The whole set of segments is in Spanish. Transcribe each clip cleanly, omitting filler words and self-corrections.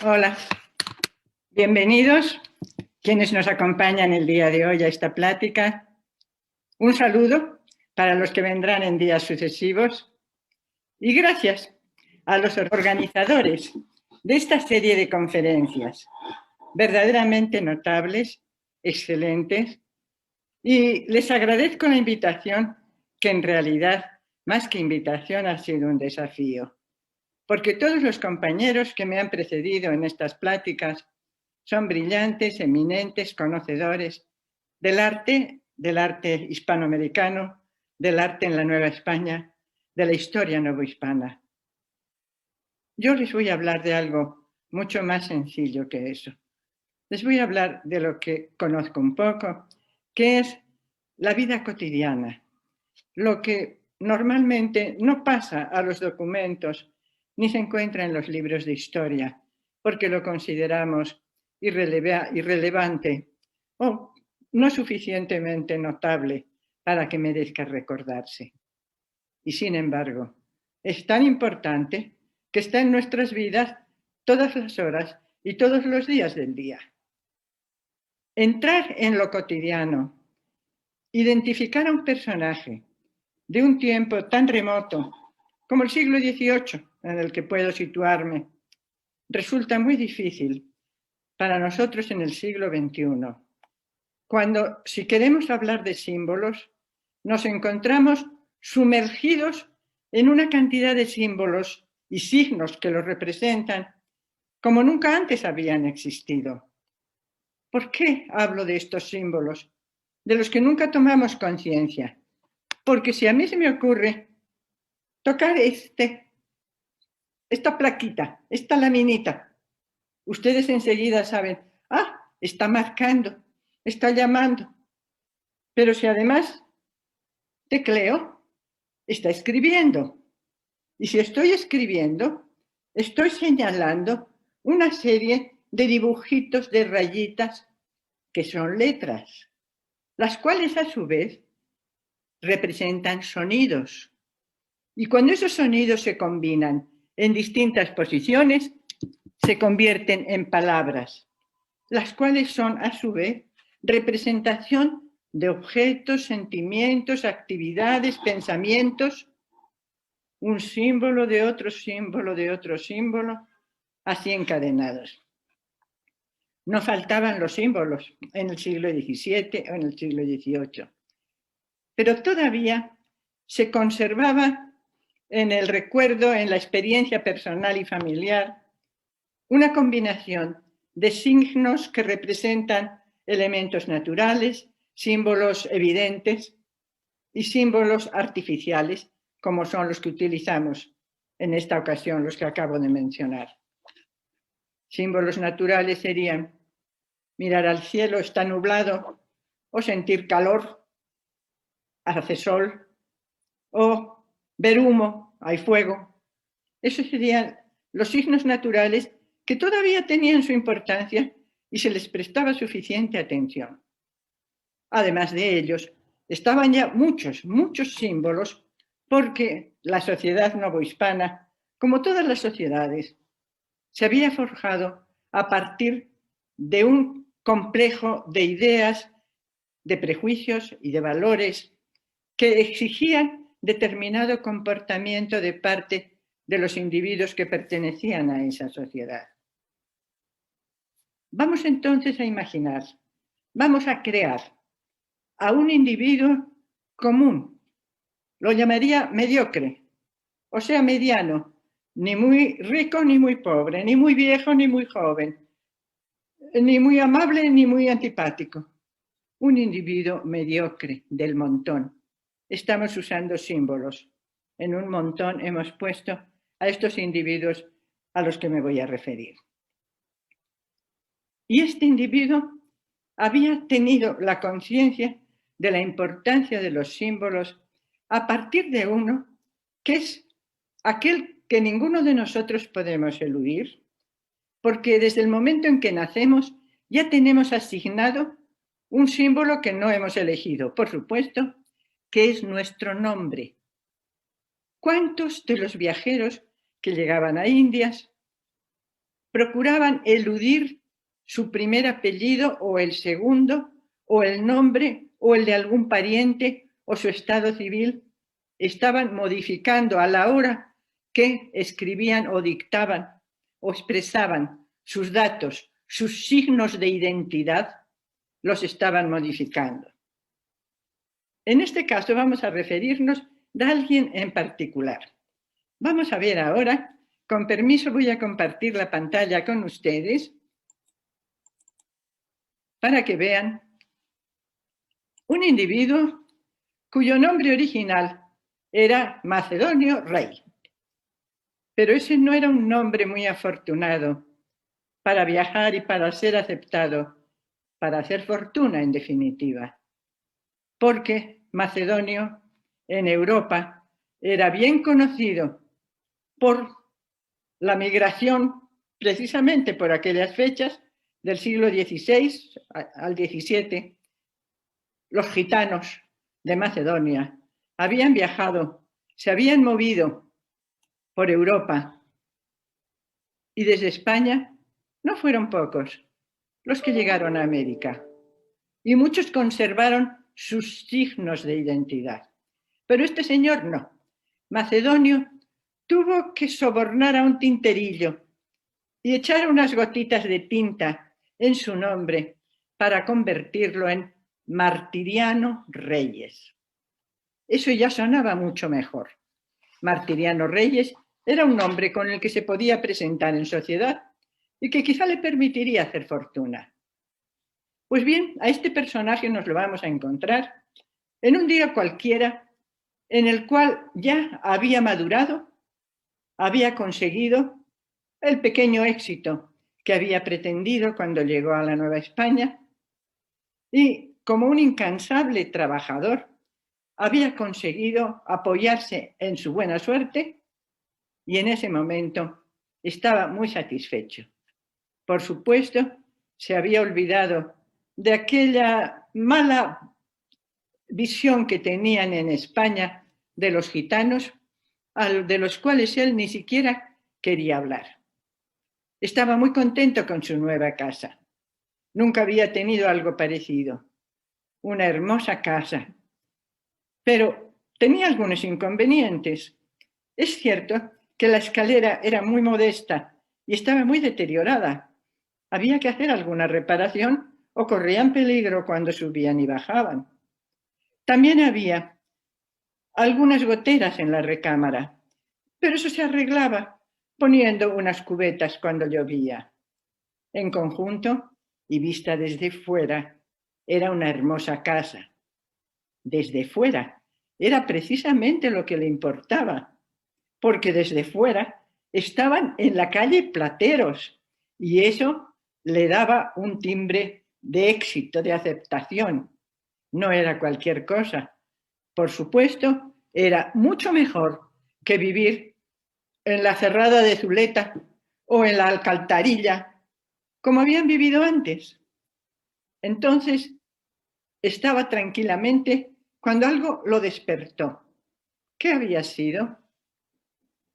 Hola, bienvenidos quienes nos acompañan el día de hoy a esta plática. Un saludo para los que vendrán en días sucesivos y gracias a los organizadores de esta serie de conferencias, verdaderamente notables, excelentes, y les agradezco la invitación, que en realidad, más que invitación, ha sido un desafío, porque todos los compañeros que me han precedido en estas pláticas son brillantes, eminentes, conocedores del arte hispanoamericano, del arte en la Nueva España, de la historia novohispana. Yo les voy a hablar de algo mucho más sencillo que eso. Les voy a hablar de lo que conozco un poco, que es la vida cotidiana, lo que normalmente no pasa a los documentos ni se encuentra en los libros de historia, porque lo consideramos irrelevante o no suficientemente notable para que merezca recordarse. Y sin embargo, es tan importante que está en nuestras vidas todas las horas y todos los días del día. Entrar en lo cotidiano, identificar a un personaje de un tiempo tan remoto como el siglo XVIII, en el que puedo situarme, resulta muy difícil para nosotros en el siglo XXI, cuando, si queremos hablar de símbolos, nos encontramos sumergidos en una cantidad de símbolos y signos que los representan como nunca antes habían existido. ¿Por qué hablo de estos símbolos, de los que nunca tomamos conciencia? Porque si a mí se me ocurre tocar esta plaquita, esta laminita, ustedes enseguida saben, está marcando, está llamando. Pero si además tecleo, está escribiendo. Y si estoy escribiendo, estoy señalando una serie de dibujitos, de rayitas, que son letras, las cuales a su vez representan sonidos. Y cuando esos sonidos se combinan en distintas posiciones, se convierten en palabras, las cuales son a su vez representación de objetos, sentimientos, actividades, pensamientos, un símbolo de otro símbolo de otro símbolo, así encadenados. No faltaban los símbolos en el siglo XVII o en el siglo XVIII, pero todavía se conservaba en el recuerdo, en la experiencia personal y familiar, una combinación de signos que representan elementos naturales, símbolos evidentes y símbolos artificiales, como son los que utilizamos en esta ocasión, los que acabo de mencionar. Símbolos naturales serían mirar al cielo, está nublado, o sentir calor, hace sol, o ver humo, hay fuego. Esos serían los signos naturales que todavía tenían su importancia y se les prestaba suficiente atención. Además de ellos, estaban ya muchos símbolos, porque la sociedad novohispana, como todas las sociedades, se había forjado a partir de un complejo de ideas, de prejuicios y de valores que exigían determinado comportamiento de parte de los individuos que pertenecían a esa sociedad. Vamos entonces a imaginar, vamos a crear a un individuo común, lo llamaría mediocre, o sea, mediano, ni muy rico ni muy pobre, ni muy viejo ni muy joven, ni muy amable ni muy antipático. Un individuo mediocre del montón. Estamos usando símbolos. En un montón hemos puesto a estos individuos a los que me voy a referir. Y este individuo había tenido la conciencia de la importancia de los símbolos a partir de uno que es aquel que ninguno de nosotros podemos eludir, porque desde el momento en que nacemos ya tenemos asignado un símbolo que no hemos elegido, por supuesto, que es nuestro nombre. ¿Cuántos de los viajeros que llegaban a Indias procuraban eludir su primer apellido o el segundo, o el nombre o el de algún pariente o su estado civil. Estaban modificando a la hora que escribían o dictaban o expresaban sus datos, sus signos de identidad, los estaban modificando. En este caso vamos a referirnos a alguien en particular. Vamos a ver ahora, con permiso voy a compartir la pantalla con ustedes para que vean un individuo cuyo nombre original era Macedonio Rey. Pero ese no era un nombre muy afortunado para viajar y para ser aceptado, para hacer fortuna en definitiva. Porque Macedonio en Europa era bien conocido por la migración, precisamente por aquellas fechas del siglo XVI al XVII. Los gitanos de Macedonia habían viajado, se habían movido por Europa y desde España no fueron pocos los que llegaron a América y muchos conservaron sus signos de identidad. Pero este señor no. Macedonio tuvo que sobornar a un tinterillo y echar unas gotitas de tinta en su nombre para convertirlo en Martiriano Reyes. Eso ya sonaba mucho mejor. Martiriano Reyes era un nombre con el que se podía presentar en sociedad y que quizá le permitiría hacer fortuna. Pues bien, a este personaje nos lo vamos a encontrar en un día cualquiera en el cual ya había madurado, había conseguido el pequeño éxito que había pretendido cuando llegó a la Nueva España y, como un incansable trabajador, había conseguido apoyarse en su buena suerte y en ese momento estaba muy satisfecho. Por supuesto, se había olvidado de aquella mala visión que tenían en España de los gitanos, de los cuales él ni siquiera quería hablar. Estaba muy contento con su nueva casa. Nunca había tenido algo parecido. Una hermosa casa. Pero tenía algunos inconvenientes. Es cierto que la escalera era muy modesta y estaba muy deteriorada. Había que hacer alguna reparación o corrían peligro cuando subían y bajaban. También había algunas goteras en la recámara, pero eso se arreglaba poniendo unas cubetas cuando llovía. En conjunto, y vista desde fuera, era una hermosa casa. Desde fuera era precisamente lo que le importaba, porque desde fuera estaban en la calle Plateros y eso le daba un timbre de éxito, de aceptación. No era cualquier cosa. Por supuesto, era mucho mejor que vivir en la Cerrada de Zuleta o en la Alcantarilla, como habían vivido antes. Entonces, estaba tranquilamente cuando algo lo despertó. ¿Qué había sido?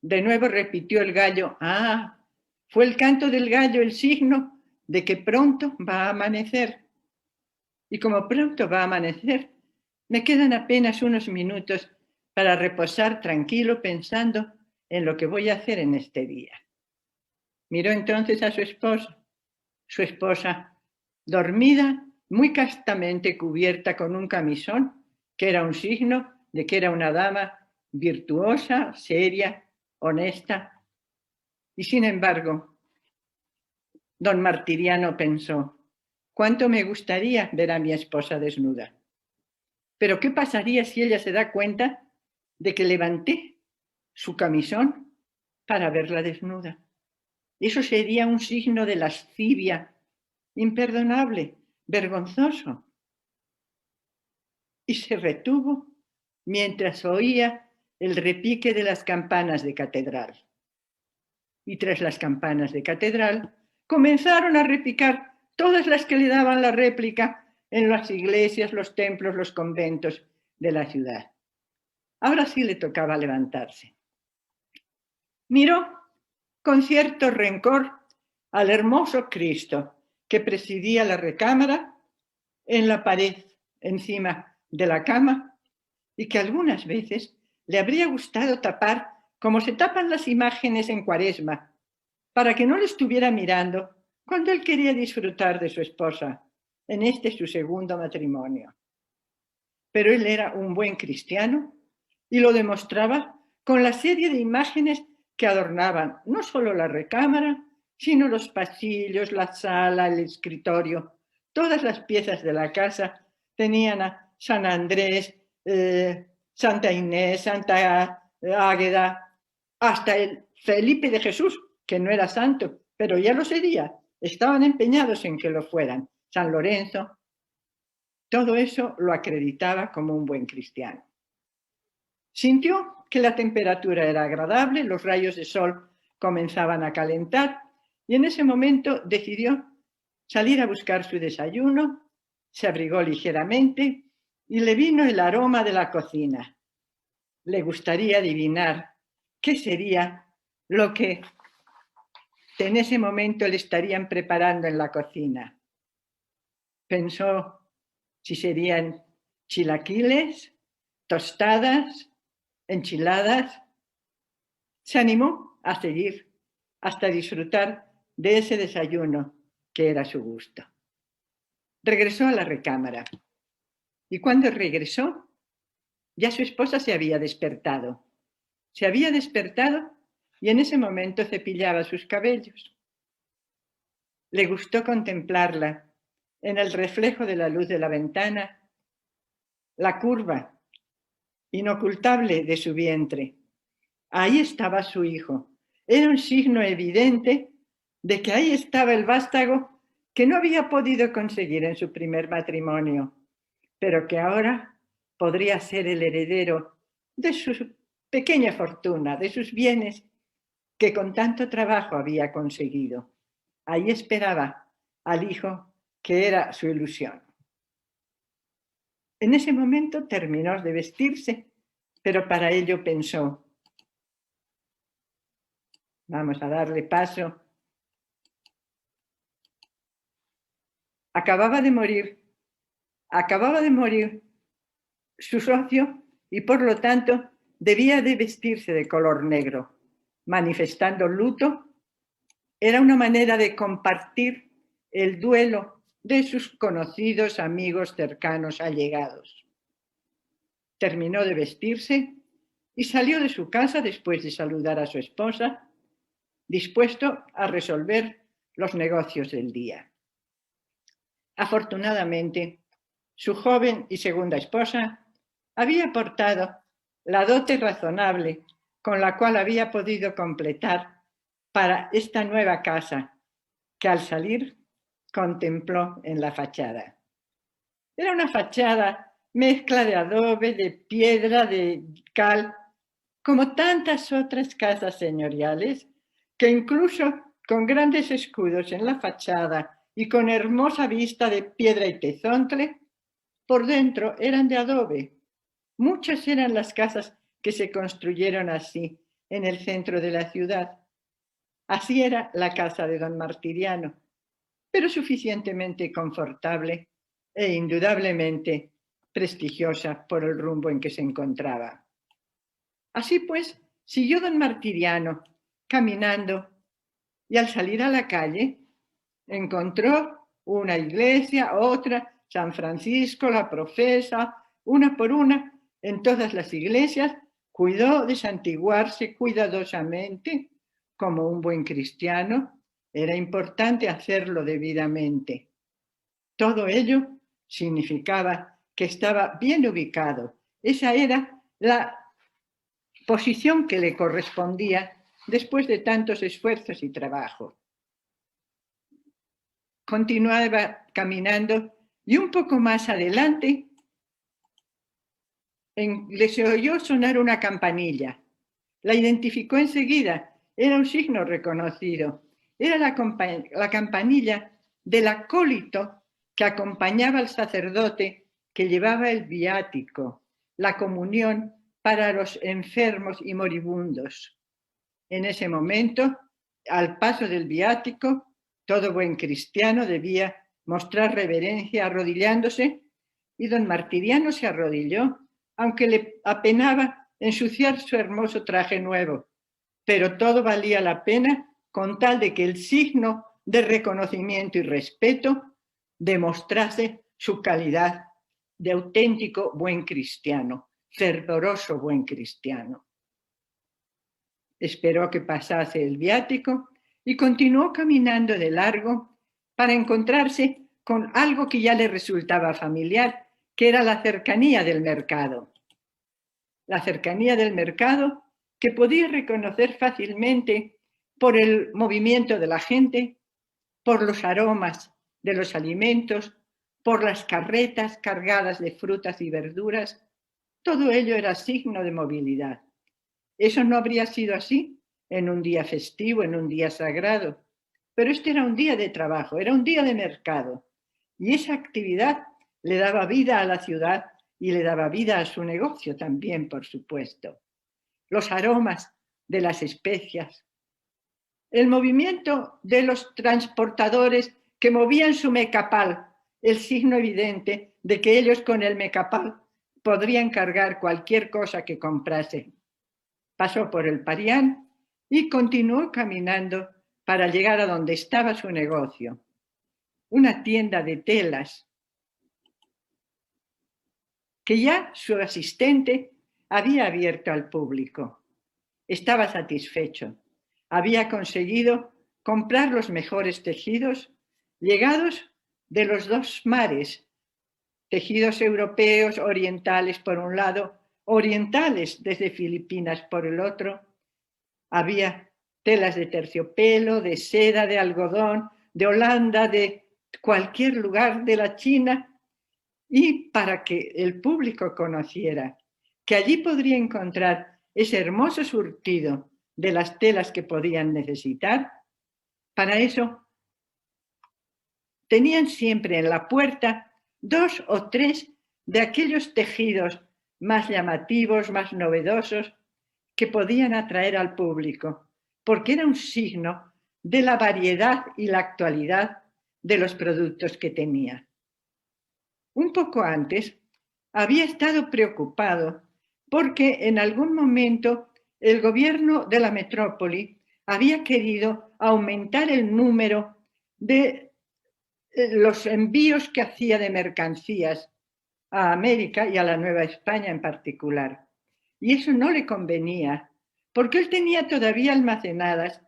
De nuevo repitió el gallo. Ah, fue el canto del gallo el signo de que pronto va a amanecer. Y como pronto va a amanecer, me quedan apenas unos minutos para reposar tranquilo pensando en lo que voy a hacer en este día. Miró entonces a su esposa. Su esposa, dormida, muy castamente cubierta con un camisón, que era un signo de que era una dama virtuosa, seria, honesta. Y sin embargo, don Martiriano pensó, ¿cuánto me gustaría ver a mi esposa desnuda? Pero ¿qué pasaría si ella se da cuenta de que levanté su camisón para verla desnuda? Eso sería un signo de lascivia imperdonable, vergonzoso. Y se retuvo mientras oía el repique de las campanas de catedral. Y tras las campanas de catedral comenzaron a repicar todas las que le daban la réplica en las iglesias, los templos, los conventos de la ciudad. Ahora sí le tocaba levantarse. Miró con cierto rencor al hermoso Cristo que presidía la recámara en la pared encima de la cama y que algunas veces le habría gustado tapar como se tapan las imágenes en Cuaresma, para que no le estuviera mirando cuando él quería disfrutar de su esposa en este su segundo matrimonio. Pero él era un buen cristiano y lo demostraba con la serie de imágenes que adornaban no solo la recámara, sino los pasillos, la sala, el escritorio. Todas las piezas de la casa tenían a San Andrés, Santa Inés, Santa Águeda, hasta el Felipe de Jesús, que no era santo, pero ya lo sería. Estaban empeñados en que lo fueran. San Lorenzo. Todo eso lo acreditaba como un buen cristiano. Sintió que la temperatura era agradable, los rayos de sol comenzaban a calentar y en ese momento decidió salir a buscar su desayuno, se abrigó ligeramente y le vino el aroma de la cocina. Le gustaría adivinar qué sería lo que en ese momento le estarían preparando en la cocina. Pensó si serían chilaquiles, tostadas, enchiladas. Se animó a seguir hasta disfrutar de ese desayuno que era su gusto. Regresó a la recámara y cuando regresó ya su esposa se había despertado. Se había despertado y en ese momento cepillaba sus cabellos. Le gustó contemplarla en el reflejo de la luz de la ventana, la curva inocultable de su vientre. Ahí estaba su hijo. Era un signo evidente de que ahí estaba el vástago que no había podido conseguir en su primer matrimonio, pero que ahora podría ser el heredero de su pequeña fortuna, de sus bienes que con tanto trabajo había conseguido. Ahí esperaba al hijo que era su ilusión. En ese momento terminó de vestirse, pero para ello pensó: vamos a darle paso. Acababa de morir su socio y por lo tanto debía de vestirse de color negro, manifestando luto. Era una manera de compartir el duelo de sus conocidos, amigos, cercanos, allegados. Terminó de vestirse y salió de su casa después de saludar a su esposa, dispuesto a resolver los negocios del día. Afortunadamente, su joven y segunda esposa había aportado la dote razonable con la cual había podido completar para esta nueva casa que al salir contempló en la fachada. Era una fachada mezcla de adobe, de piedra, de cal, como tantas otras casas señoriales, que incluso con grandes escudos en la fachada y con hermosa vista de piedra y tezontle, por dentro eran de adobe. Muchas eran las casas que se construyeron así en el centro de la ciudad. Así era la casa de don Martiriano, pero suficientemente confortable e indudablemente prestigiosa por el rumbo en que se encontraba. Así pues, siguió don Martiriano caminando y al salir a la calle encontró una iglesia, otra, San Francisco, la Profesa, una por una. En todas las iglesias cuidó de santiguarse cuidadosamente. Como un buen cristiano, era importante hacerlo debidamente. Todo ello significaba que estaba bien ubicado. Esa era la posición que le correspondía después de tantos esfuerzos y trabajo. Continuaba caminando y un poco más adelante le se oyó sonar una campanilla. La identificó enseguida. Era un signo reconocido. Era la campanilla del acólito que acompañaba al sacerdote que llevaba el viático, la comunión para los enfermos y moribundos. En ese momento, al paso del viático, Todo buen cristiano debía mostrar reverencia arrodillándose, y don Martiriano se arrodilló, aunque le apenaba ensuciar su hermoso traje nuevo. Pero todo valía la pena con tal de que el signo de reconocimiento y respeto demostrase su calidad de auténtico buen cristiano, fervoroso buen cristiano. Esperó que pasase el viático y continuó caminando de largo para encontrarse con algo que ya le resultaba familiar, que era la cercanía del mercado. La cercanía del mercado que podía reconocer fácilmente por el movimiento de la gente, por los aromas de los alimentos, por las carretas cargadas de frutas y verduras. Todo ello era signo de movilidad. Eso no habría sido así en un día festivo, en un día sagrado, pero este era un día de trabajo, era un día de mercado, y esa actividad le daba vida a la ciudad y le daba vida a su negocio también, por supuesto. Los aromas de las especias, el movimiento de los transportadores que movían su mecapal, el signo evidente de que ellos con el mecapal podrían cargar cualquier cosa que comprase. Pasó por el Parián y continuó caminando para llegar a donde estaba su negocio, una tienda de telas que ya su asistente había abierto al público. Estaba satisfecho. Había conseguido comprar los mejores tejidos llegados de los dos mares, tejidos europeos, orientales por un lado, orientales desde Filipinas por el otro. Había telas de terciopelo, de seda, de algodón, de Holanda, de cualquier lugar de la China, y para que el público conociera que allí podría encontrar ese hermoso surtido de las telas que podían necesitar, para eso tenían siempre en la puerta 2 o 3 de aquellos tejidos más llamativos, más novedosos, que podían atraer al público, porque era un signo de la variedad y la actualidad de los productos que tenía. Un poco antes había estado preocupado porque en algún momento el gobierno de la metrópoli había querido aumentar el número de los envíos que hacía de mercancías a América y a la Nueva España en particular. Y eso no le convenía, porque él tenía todavía almacenadas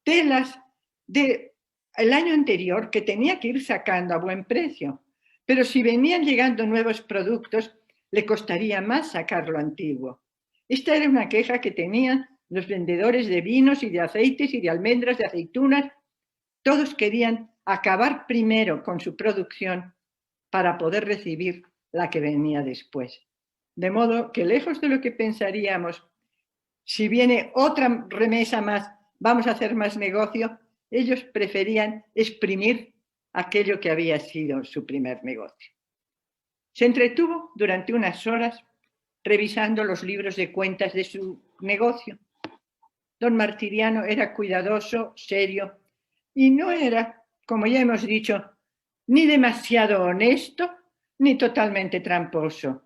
telas del año anterior que tenía que ir sacando a buen precio. Pero si venían llegando nuevos productos, le costaría más sacar lo antiguo. Esta era una queja que tenían los vendedores de vinos y de aceites y de almendras, de aceitunas. Todos querían acabar primero con su producción para poder recibir la que venía después. De modo que lejos de lo que pensaríamos, si viene otra remesa más, vamos a hacer más negocio, ellos preferían exprimir aquello que había sido su primer negocio. Se entretuvo durante unas horas revisando los libros de cuentas de su negocio. Don Martiriano era cuidadoso, serio, y no era, como ya hemos dicho, ni demasiado honesto, ni totalmente tramposo.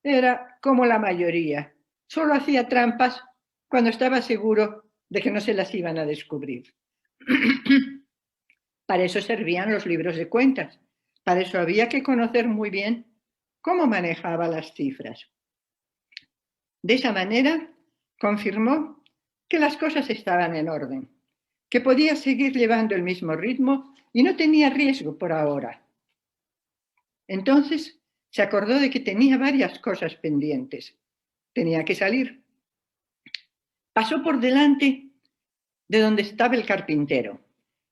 Era como la mayoría. Solo hacía trampas cuando estaba seguro de que no se las iban a descubrir. Para eso servían los libros de cuentas. Para eso había que conocer muy bien cómo manejaba las cifras. De esa manera, confirmó que las cosas estaban en orden, que podía seguir llevando el mismo ritmo y no tenía riesgo por ahora. Entonces se acordó de que tenía varias cosas pendientes. Tenía que salir. Pasó por delante de donde estaba el carpintero.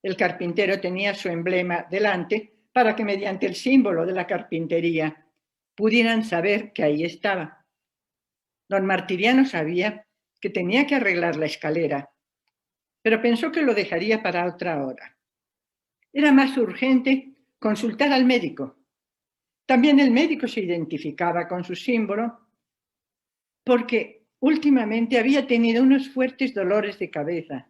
El carpintero tenía su emblema delante para que mediante el símbolo de la carpintería pudieran saber que ahí estaba. Don Martiriano sabía que tenía que arreglar la escalera, pero pensó que lo dejaría para otra hora. Era más urgente consultar al médico. También el médico se identificaba con su símbolo porque últimamente había tenido unos fuertes dolores de cabeza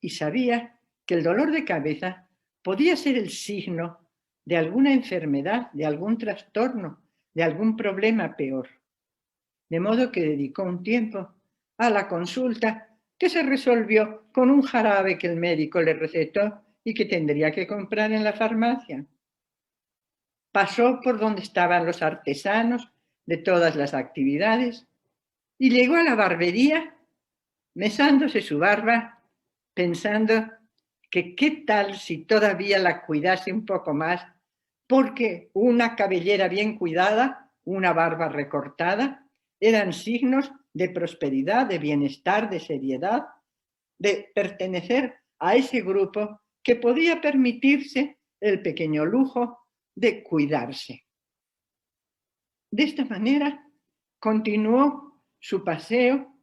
y sabía que el dolor de cabeza podía ser el signo de alguna enfermedad, de algún trastorno, de algún problema peor. De modo que dedicó un tiempo a la consulta que se resolvió con un jarabe que el médico le recetó y que tendría que comprar en la farmacia. Pasó por donde estaban los artesanos de todas las actividades y llegó a la barbería mesándose su barba, pensando que qué tal si todavía la cuidase un poco más, porque una cabellera bien cuidada, una barba recortada, eran signos de prosperidad, de bienestar, de seriedad, de pertenecer a ese grupo que podía permitirse el pequeño lujo de cuidarse. De esta manera continuó su paseo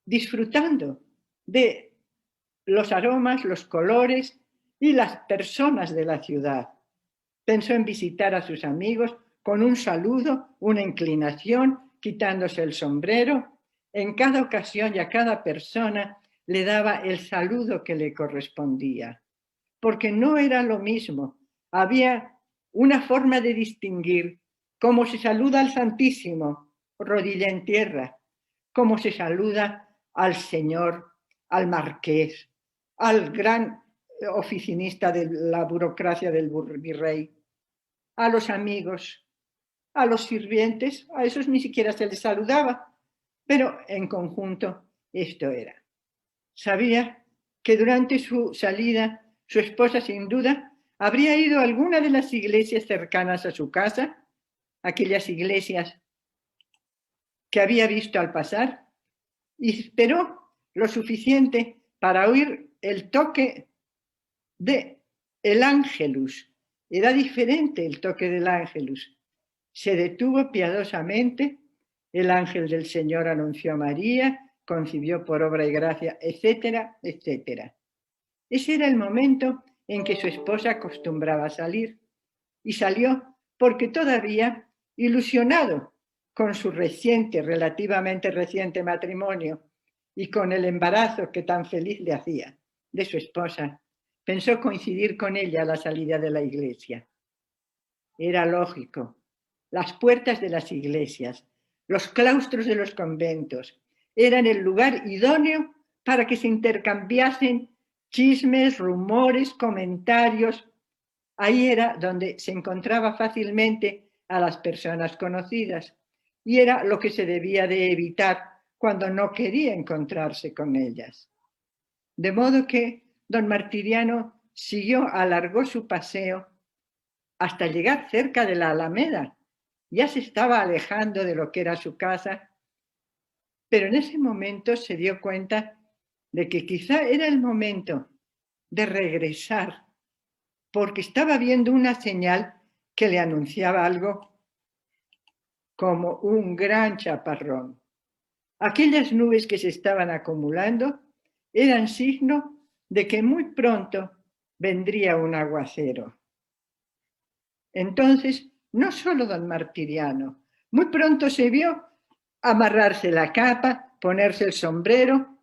disfrutando de los aromas, los colores y las personas de la ciudad. Pensó en visitar a sus amigos con un saludo, una inclinación, quitándose el sombrero. En cada ocasión y a cada persona le daba el saludo que le correspondía, porque no era lo mismo. Había una forma de distinguir cómo se saluda al Santísimo, rodilla en tierra, cómo se saluda al señor, al marqués, al gran oficinista de la burocracia del virrey, a los amigos, a los sirvientes, a esos ni siquiera se les saludaba, pero en conjunto esto era. Sabía que durante su salida su esposa sin duda habría ido a alguna de las iglesias cercanas a su casa, aquellas iglesias que había visto al pasar, y esperó lo suficiente para oír el toque del ángelus. Era diferente el toque del ángelus. Se detuvo piadosamente, el ángel del Señor anunció a María, concibió por obra y gracia, etcétera, etcétera. Ese era el momento en que su esposa acostumbraba salir, y salió porque todavía, ilusionado con su relativamente reciente matrimonio y con el embarazo que tan feliz le hacía de su esposa, pensó coincidir con ella a la salida de la iglesia. Era lógico. Las puertas de las iglesias, los claustros de los conventos, eran el lugar idóneo para que se intercambiasen chismes, rumores, comentarios. Ahí era donde se encontraba fácilmente a las personas conocidas y era lo que se debía de evitar cuando no quería encontrarse con ellas. De modo que don Martiriano alargó su paseo hasta llegar cerca de la Alameda. Ya se estaba alejando de lo que era su casa, pero en ese momento se dio cuenta de que quizá era el momento de regresar, porque estaba viendo una señal que le anunciaba algo como un gran chaparrón. Aquellas nubes que se estaban acumulando eran signo de que muy pronto vendría un aguacero. Entonces, no solo don Martiriano, muy pronto se vio amarrarse la capa, ponerse el sombrero.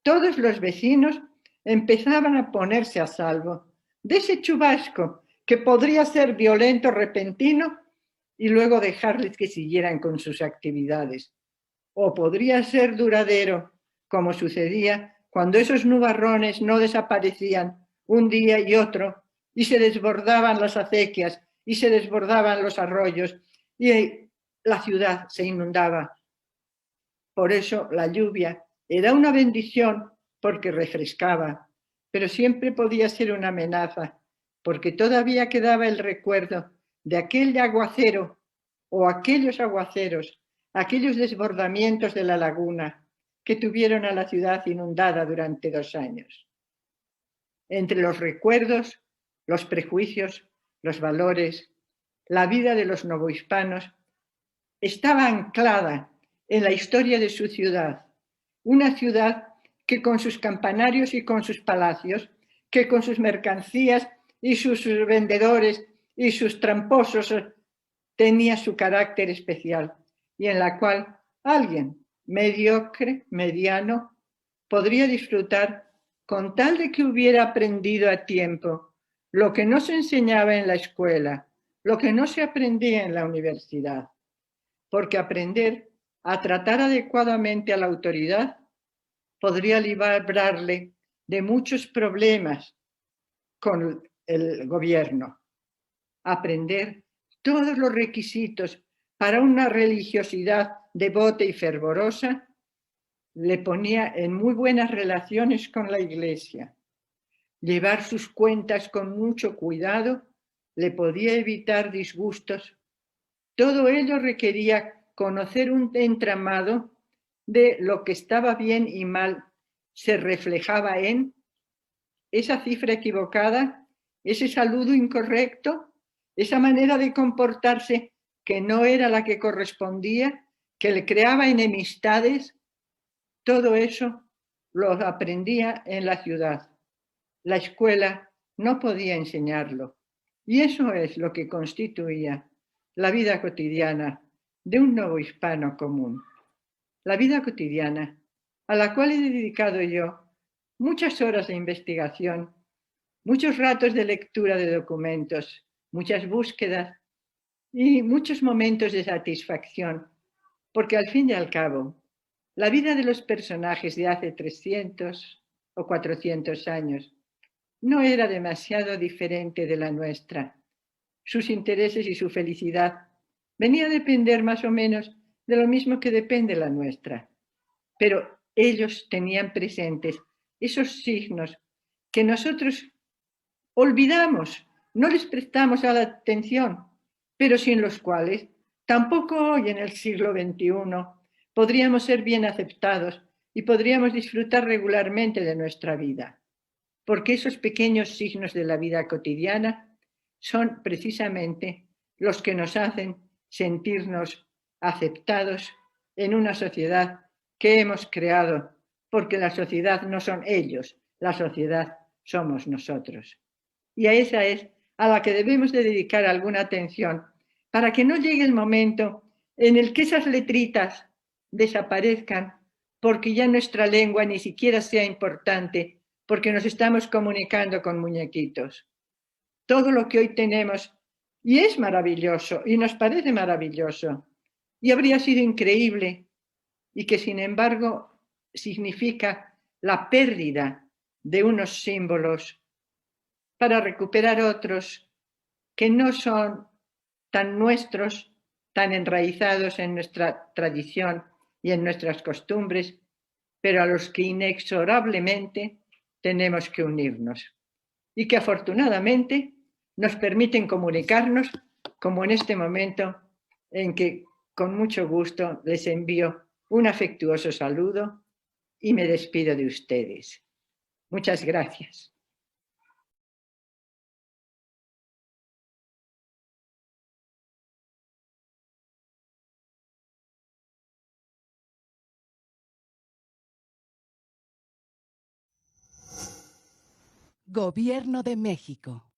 Todos los vecinos empezaban a ponerse a salvo de ese chubasco que podría ser violento, repentino, y luego dejarles que siguieran con sus actividades. O podría ser duradero, como sucedía cuando esos nubarrones no desaparecían un día y otro, y se desbordaban las acequias, y se desbordaban los arroyos, y la ciudad se inundaba. Por eso la lluvia era una bendición porque refrescaba, pero siempre podía ser una amenaza, porque todavía quedaba el recuerdo de aquel aguacero o aquellos aguaceros, aquellos desbordamientos de la laguna que tuvieron a la ciudad inundada durante 2 años. Entre los recuerdos, los prejuicios, los valores, la vida de los novohispanos estaba anclada en la historia de su ciudad, una ciudad que con sus campanarios y con sus palacios, que con sus mercancías y sus vendedores y sus tramposos tenía su carácter especial y en la cual alguien mediocre, mediano, podría disfrutar con tal de que hubiera aprendido a tiempo lo que no se enseñaba en la escuela, lo que no se aprendía en la universidad, porque aprender a tratar adecuadamente a la autoridad podría librarle de muchos problemas con el gobierno. Aprender todos los requisitos para una religiosidad devota y fervorosa le ponía en muy buenas relaciones con la Iglesia. Llevar sus cuentas con mucho cuidado le podía evitar disgustos. Todo ello requería conocer un entramado de lo que estaba bien y mal se reflejaba en esa cifra equivocada, ese saludo incorrecto, esa manera de comportarse que no era la que correspondía, que le creaba enemistades. Todo eso lo aprendía en la ciudad. La escuela no podía enseñarlo. Y eso es lo que constituía la vida cotidiana de un novohispano común. La vida cotidiana, a la cual he dedicado yo muchas horas de investigación, muchos ratos de lectura de documentos, muchas búsquedas y muchos momentos de satisfacción, porque al fin y al cabo, la vida de los personajes de hace 300 o 400 años no era demasiado diferente de la nuestra. Sus intereses y su felicidad venía a depender más o menos de lo mismo que depende la nuestra. Pero ellos tenían presentes esos signos que nosotros olvidamos, no les prestamos a la atención, pero sin los cuales tampoco hoy en el siglo XXI podríamos ser bien aceptados y podríamos disfrutar regularmente de nuestra vida, porque esos pequeños signos de la vida cotidiana son precisamente los que nos hacen sentirnos aceptados en una sociedad que hemos creado, porque la sociedad no son ellos, la sociedad somos nosotros. Y a esa es a la que debemos de dedicar alguna atención, para que no llegue el momento en el que esas letritas desaparezcan, porque ya nuestra lengua ni siquiera sea importante, porque nos estamos comunicando con muñequitos. Todo lo que hoy tenemos, y es maravilloso, y nos parece maravilloso, y habría sido increíble, y que sin embargo significa la pérdida de unos símbolos para recuperar otros que no son tan nuestros, tan enraizados en nuestra tradición y en nuestras costumbres, pero a los que inexorablemente tenemos que unirnos y que afortunadamente nos permiten comunicarnos, como en este momento en que con mucho gusto les envío un afectuoso saludo y me despido de ustedes. Muchas gracias. Gobierno de México.